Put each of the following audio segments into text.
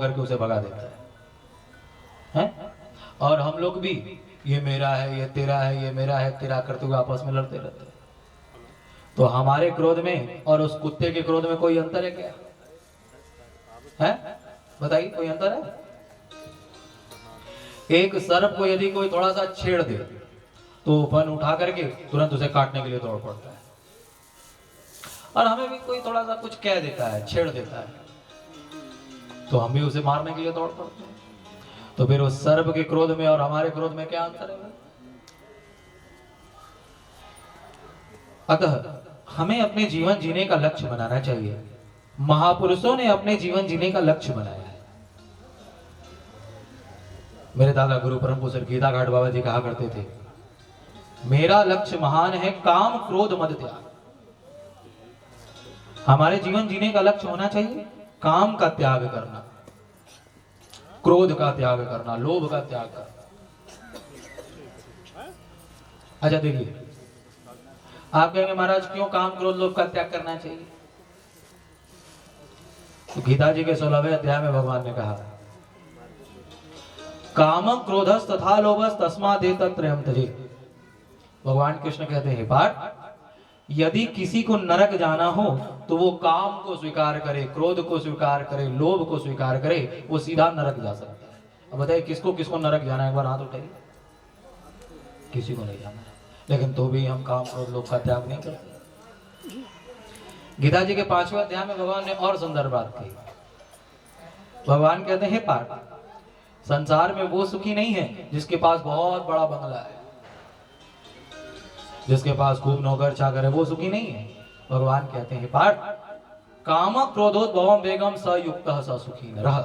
होकर के उसे भगा देता है? और हम लोग भी ये मेरा है, ये तेरा है, ये मेरा है, तेरा करते हुए आपस में लड़ते रहते हैं। तो हमारे क्रोध में और उस कुत्ते के क्रोध में कोई अंतर है क्या? है? बताइए, कोई अंतर है? एक सर्प को यदि कोई थोड़ा सा छेड़ दे तो वन उठा करके तुरंत उसे काटने के लिए दौड़ पड़ता है। और हमें भी कोई थोड़ा सा कुछ कह देता है, छेड़ देता है, तो हम भी उसे मारने के लिए दौड़ पड़ते हैं। तो फिर उस सर्प के क्रोध में और हमारे क्रोध में क्या अंतर है? अतः हमें अपने जीवन जीने का लक्ष्य बनाना चाहिए। महापुरुषों ने अपने जीवन जीने का लक्ष्य बनाया है। मेरे दादा गुरु परम पूज्य गीता घाट बाबा जी कहा करते थे, मेरा लक्ष्य महान है, काम क्रोध मद त्याग। हमारे जीवन जीने का लक्ष्य होना चाहिए काम का त्याग करना, क्रोध का त्याग करना, लोभ का त्याग करना। अच्छा देखिए, आप कहेंगे महाराज क्यों काम क्रोध लोभ का त्याग करना चाहिए? तो गीता जी के 16वें अध्याय में भगवान ने कहा, कामं क्रोधस् तथा लोभस् तस्मादेतत् त्रयं त्यजेत्। भगवान कृष्ण कहते हैं, पार्थ, यदि किसी को नरक जाना हो तो वो काम को स्वीकार करे, क्रोध को स्वीकार करे, लोभ को स्वीकार करे, वो सीधा नरक जा सकता है। अब बताइए किसको किसको नरक जाना है? एक बार हाथ उठाइए। किसी को नहीं जाना है, लेकिन तो भी हम काम क्रोध लोभ का त्याग नहीं करते। गीता जी के 5वें अध्याय में भगवान ने और सुंदर बात कही। भगवान कहते हैं, पार्थ, संसार में वो सुखी नहीं है जिसके पास बहुत बड़ा बंगला है, जिसके पास खूब नौकर चाकर है, वो सुखी नहीं है। भगवान कहते हैं, पार्थ, काम क्रोधोद्भवम वेगम स युक्तः स सुखी नरः।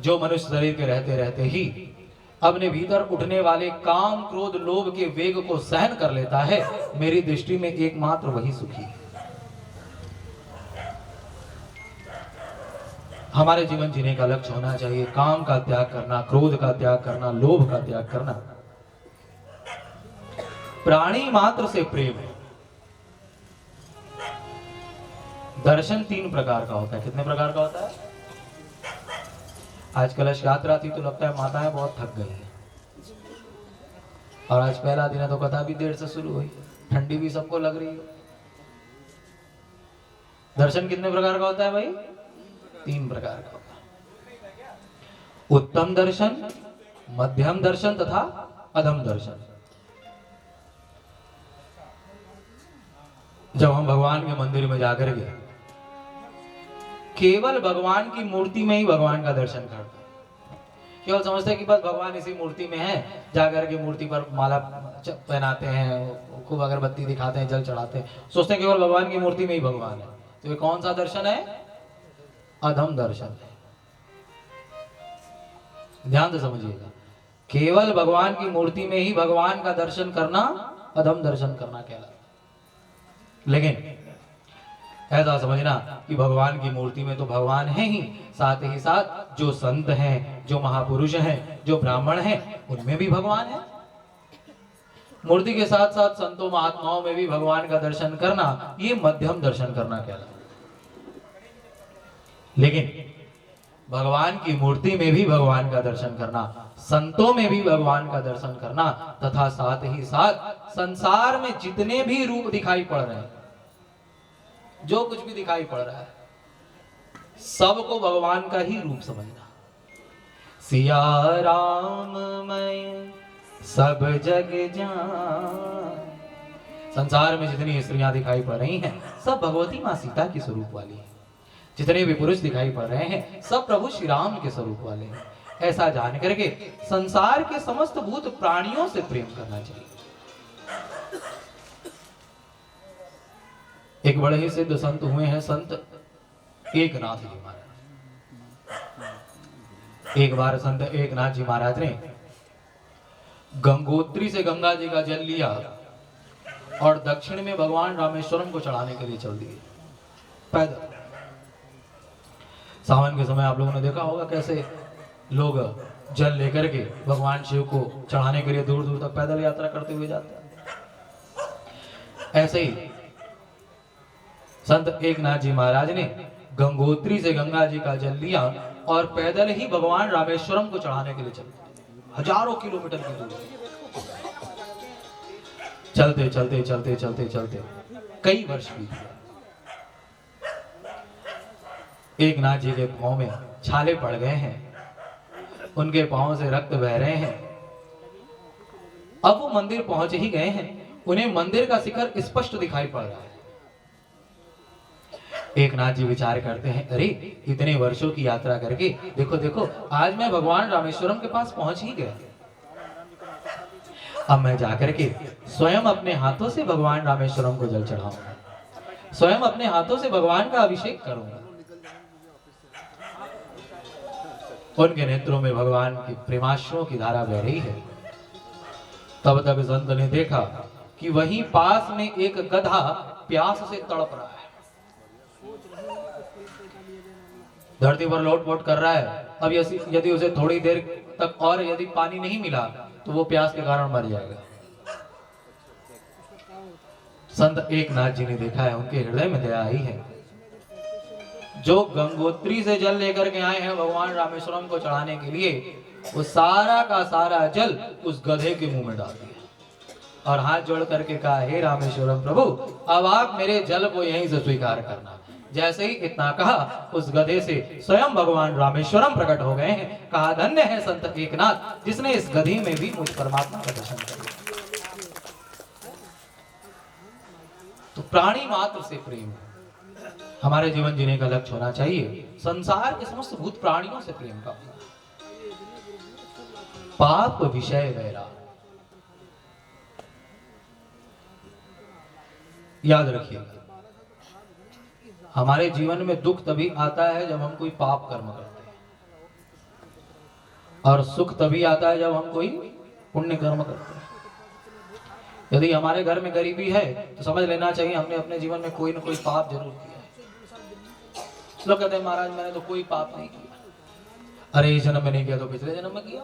जो मनुष्य शरीर के रहते रहते ही अपने भीतर उठने वाले काम क्रोध लोभ के वेग को सहन कर लेता है, मेरी दृष्टि में एकमात्र वही सुखी है। हमारे जीवन जीने का लक्ष्य होना चाहिए काम का त्याग करना, क्रोध का त्याग करना, लोभ का त्याग करना। प्राणी मात्र से प्रेम है। दर्शन 3 प्रकार का होता है। कितने प्रकार का होता है? आज कलश यात्रा थी तो लगता है माताएं बहुत थक गई है, और आज पहला दिन है तो कथा भी देर से शुरू हुई, ठंडी भी सबको लग रही है। दर्शन कितने प्रकार का होता है भाई? 3 प्रकार का होता है। उत्तम दर्शन, मध्यम दर्शन तथा अधम दर्शन। जब हम भगवान के मंदिर में जाकर के केवल भगवान की मूर्ति में ही भगवान का दर्शन करते हैं, केवल समझते हैं कि बस भगवान इसी मूर्ति में है, जाकर के मूर्ति पर माला पहनाते हैं, खूब अगरबत्ती दिखाते हैं, जल चढ़ाते हैं, सोचते हैं केवल भगवान की मूर्ति में ही भगवान है। तो ये कौन सा दर्शन है? अधम दर्शन है। ध्यान से समझिएगा, केवल भगवान की मूर्ति में ही भगवान का दर्शन करना अधम दर्शन करना कहलाता। लेकिन ऐसा समझना कि भगवान की मूर्ति में तो भगवान है ही, साथ ही साथ जो संत हैं, जो महापुरुष हैं, जो ब्राह्मण हैं, उनमें भी भगवान है। मूर्ति के साथ साथ संतों महात्माओं में भी भगवान का दर्शन करना, ये मध्यम दर्शन करना कहलाता। लेकिन भगवान की मूर्ति में भी भगवान का दर्शन करना, संतों में भी भगवान का दर्शन करना, तथा साथ ही साथ संसार में जितने भी रूप दिखाई पड़ रहे हैं, जो कुछ भी दिखाई पड़ रहा है, सबको भगवान का ही रूप समझना। सिया राम मैं सब जग जान। संसार में जितनी स्त्रियां दिखाई पड़ रही हैं, सब भगवती मां सीता की स्वरूप वाली है। जितने भी पुरुष दिखाई पड़ रहे हैं, सब प्रभु श्री राम के स्वरूप वाले हैं। ऐसा जान करके संसार के समस्त भूत प्राणियों से प्रेम करना चाहिए। एक बड़े ही सिद्ध संत हुए हैं, संत एकनाथ जी महाराज। एक बार संत एकनाथ जी महाराज ने गंगोत्री से गंगा जी का जल लिया और दक्षिण में भगवान रामेश्वरम को चढ़ाने के लिए चल दिए पैदल। सावन के समय आप लोगों ने देखा होगा कैसे लोग जल लेकर के भगवान शिव को चढ़ाने के लिए दूर दूर तक पैदल यात्रा करते हुए जाते हैं। ऐसे ही संत एकनाथ जी महाराज ने गंगोत्री से गंगा जी का जल लिया और पैदल ही भगवान रामेश्वरम को चढ़ाने के लिए चले। हजारों किलोमीटर की दूरी, चलते चलते चलते चलते चलते कई वर्ष बीत गए। एक नाथ जी के पांव में छाले पड़ गए हैं, उनके पांव से रक्त बह रहे हैं। अब वो मंदिर पहुंच ही गए हैं, उन्हें मंदिर का शिखर स्पष्ट दिखाई पड़ रहा है। एक नाथ जी विचार करते हैं, अरे इतने वर्षों की यात्रा करके देखो देखो आज मैं भगवान रामेश्वरम के पास पहुंच ही गया। अब मैं जाकर के स्वयं अपने हाथों से भगवान रामेश्वरम को जल चढ़ाऊंगा, स्वयं अपने हाथों से भगवान का अभिषेक करूंगा। उनके नेत्रों में भगवान की प्रेमाश्रुओं की धारा बह रही है। तब तक संत ने देखा कि वहीं पास में एक गधा प्यास से तड़प रहा है, धरती पर लोट-पोट कर रहा है। अब यदि उसे थोड़ी देर तक और यदि पानी नहीं मिला तो वो प्यास के कारण मर जाएगा। संत एक नाथ जी ने देखा है, उनके हृदय में दया आई है। जो गंगोत्री से जल लेकर के आए हैं भगवान रामेश्वरम को चढ़ाने के लिए, वो सारा का सारा जल उस गधे के मुंह में डाल दिया और हाथ जोड़ करके कहा, हे रामेश्वरम प्रभु, अब आप मेरे जल को यहीं से स्वीकार करना। जैसे ही इतना कहा, उस गधे से स्वयं भगवान रामेश्वरम प्रकट हो गए हैं। कहा, धन्य है संत एकनाथ जिसने इस गधी में भी मुझ परमात्मा का दर्शन किया। तो प्राणी मात्र से प्रेम हमारे जीवन जीने का लक्ष्य होना चाहिए। संसार के समस्त भूत प्राणियों से प्रेम का होना। पाप विषय वैराग, याद रखिएगा, हमारे जीवन में दुख तभी आता है जब हम कोई पाप कर्म करते हैं, और सुख तभी आता है जब हम कोई पुण्य कर्म करते हैं। यदि हमारे घर में गरीबी है तो समझ लेना चाहिए हमने अपने जीवन में कोई ना कोई पाप जरूर किया है। लोग कहते हैं, महाराज मैंने तो कोई पाप नहीं किया। अरे इस जन्म में नहीं किया तो पिछले जन्म में किया।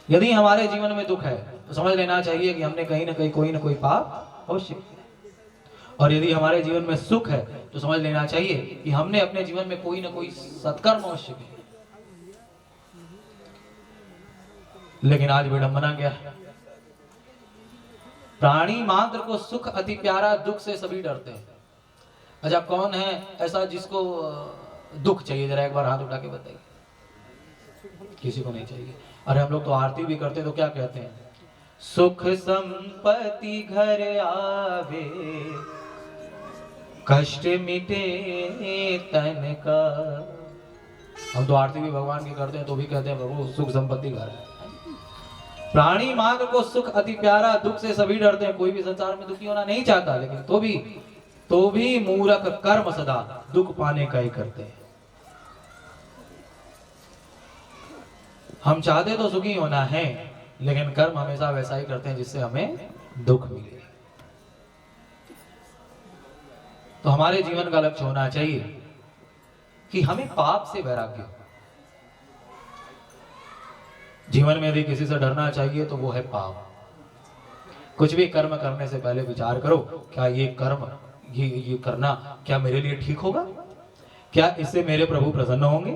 यदि हमारे जीवन में दुख है तो समझ लेना चाहिए कि हमने कहीं ना कहीं कोई ना कोई पाप अवश्य किया। और यदि हमारे जीवन में सुख है तो समझ लेना चाहिए कि हमने अपने जीवन में कोई ना कोई सत्कर्म अवश्य किया। लेकिन आज विडंबना क्या है, प्राणी मात्र को सुख अति प्यारा, दुख से सभी डरते हैं। अच्छा, कौन है ऐसा जिसको दुख चाहिए? जरा एक बार हाथ उठा के बताइए। किसी को नहीं चाहिए। अरे हम लोग तो आरती भी करते तो क्या कहते हैं, सुख संपत्ति घर आवे, कष्ट मिटे तन का। हम तो आरती भी भगवान की करते हैं तो भी कहते हैं प्रभु सुख संपत्ति घर है। प्राणी मात्र को सुख अति प्यारा, दुख से सभी डरते हैं। कोई भी संसार में दुखी होना नहीं चाहता, लेकिन तो भी मूर्ख कर्म सदा दुख पाने का ही करते हैं। हम चाहते तो सुखी होना है, लेकिन कर्म हमेशा वैसा ही करते हैं जिससे हमें दुख मिले। तो हमारे जीवन का लक्ष्य होना चाहिए कि हमें पाप से वैराग्य हो। जीवन में यदि किसी से डरना चाहिए तो वो है पाप। कुछ भी कर्म करने से पहले विचार करो, क्या ये कर्म ये करना क्या मेरे लिए ठीक होगा? क्या इससे मेरे प्रभु प्रसन्न होंगे?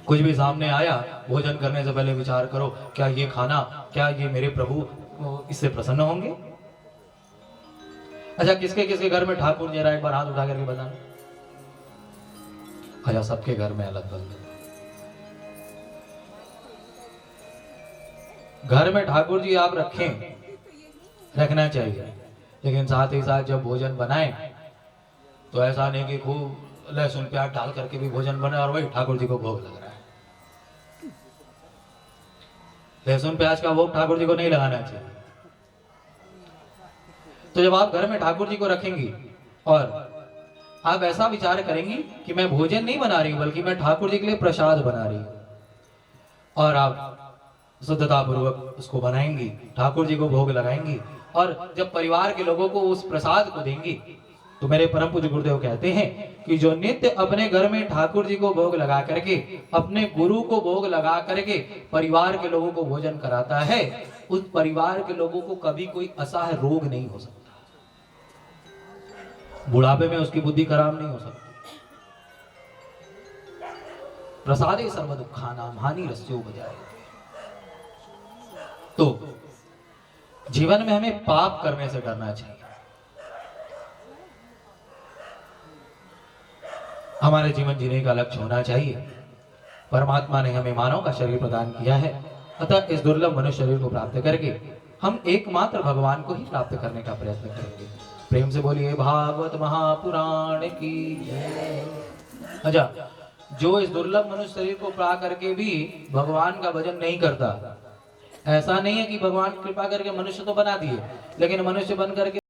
कुछ भी सामने आया, भोजन करने से पहले विचार करो, क्या ये खाना, क्या ये मेरे प्रभु इससे प्रसन्न होंगे? अच्छा, किसके किसके घर में ठाकुर जी, एक बार हाथ उठा करके बताना। अच्छा, सबके घर में अलग अलग। घर में ठाकुर जी आप रखें, रखना चाहिए, लेकिन साथ ही साथ जब भोजन बनाएं तो ऐसा नहीं कि खूब लहसुन प्याज डाल करके भी भोजन बने और वही ठाकुर जी को भोग लग रहा है। लहसुन प्याज का भोग ठाकुर जी को नहीं लगाना चाहिए। तो जब आप घर में ठाकुर जी को रखेंगी और आप ऐसा विचार करेंगी कि मैं भोजन नहीं बना रही हूं, बल्कि मैं ठाकुर जी के लिए प्रसाद बना रही हूं, और आप शुद्धता पूर्वक उसको बनाएंगी, ठाकुर जी को भोग लगाएंगी, और जब परिवार के लोगों को उस प्रसाद को देंगी, तो मेरे परम पूज्य गुरुदेव कहते हैं कि जो नित्य अपने घर में ठाकुर जी को भोग लगा करके, अपने गुरु को भोग लगा करके परिवार के लोगों को भोजन कराता है, उस परिवार के लोगों को कभी कोई असह्य रोग नहीं हो सकता। बुढ़ापे में उसकी बुद्धि खराब नहीं हो सकती। प्रसादे सर्व दुखानाम हानि रस्यो बजाय। तो जीवन में हमें पाप करने से डरना चाहिए। हमारे जीवन जीने का लक्ष्य होना चाहिए। परमात्मा ने हमें मानव का शरीर प्रदान किया है, अतः इस दुर्लभ मनुष्य शरीर को प्राप्त करके हम एकमात्र भगवान को ही प्राप्त करने का प्रयत्न करेंगे। प्रेम से बोलिए भागवत महापुराण की जय। अच्छा, जो इस दुर्लभ मनुष्य शरीर को पा करके भी भगवान का भजन नहीं करता, ऐसा नहीं है कि भगवान कृपा करके मनुष्य तो बना दिए, लेकिन मनुष्य बन करके